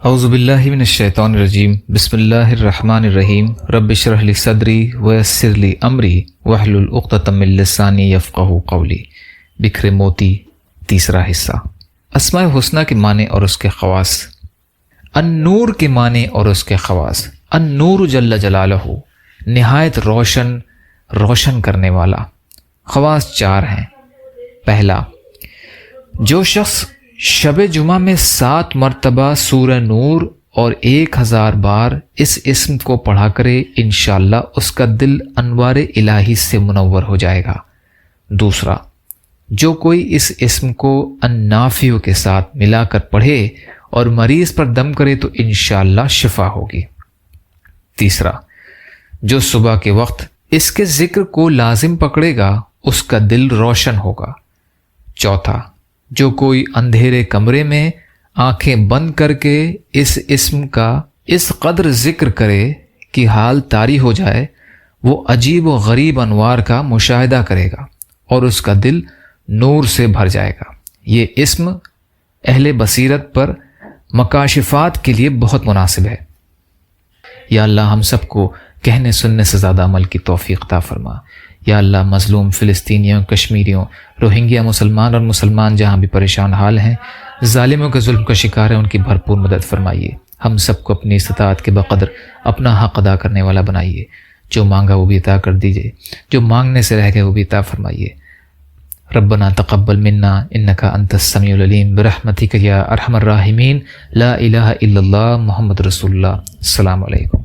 اعوذ باللہ من الشیطان الرجیم بسم اللہ الرحمن الرحیم رب اشرح لی صدری ویسر لی امری واحلل عقدۃ من لسانی یفقہوا قولی۔ بکھرے موتی، تیسرا حصہ۔ اسماء الحسنی کے معنی اور اس کے خواص۔ النور کے معنی اور اس کے خواص۔ النور جل جلالہ، نہایت روشن کرنے والا۔ خواص چار ہیں۔ پہلا، جو شخص شب جمعہ میں 7 مرتبہ سورہ نور اور 1000 بار اس اسم کو پڑھا کرے، انشاءاللہ اس کا دل انوار الہی سے منور ہو جائے گا۔ دوسرا، جو کوئی اس اسم کو النافع کے ساتھ ملا کر پڑھے اور مریض پر دم کرے تو انشاءاللہ شفا ہوگی۔ تیسرا، جو صبح کے وقت اس کے ذکر کو لازم پکڑے گا اس کا دل روشن ہوگا۔ چوتھا، جو کوئی اندھیرے کمرے میں آنکھیں بند کر کے اس اسم کا اس قدر ذکر کرے کہ حال طاری ہو جائے، وہ عجیب و غریب انوار کا مشاہدہ کرے گا اور اس کا دل نور سے بھر جائے گا۔ یہ اسم اہل بصیرت پر مکاشفات کے لیے بہت مناسب ہے۔ یا اللہ ہم سب کو کہنے سننے سے زیادہ عمل کی توفیق عطا فرما۔ یا اللہ مظلوم فلسطینیوں، کشمیریوں، روہنگیا مسلمان جہاں بھی پریشان حال ہیں، ظالموں کے ظلم کا شکار ہیں، ان کی بھرپور مدد فرمائیے۔ ہم سب کو اپنی استطاعت کے بقدر اپنا حق ادا کرنے والا بنائیے۔ جو مانگا وہ بھی عطا کر دیجیے، جو مانگنے سے رہ گئے وہ بھی عطا فرمائیے۔ ربنا تقبل منا انک انت السمیع العلیم برحمتک یا ارحم الراحمین۔ لا الہ الا اللہ محمد رسول اللہ۔ السلام علیکم۔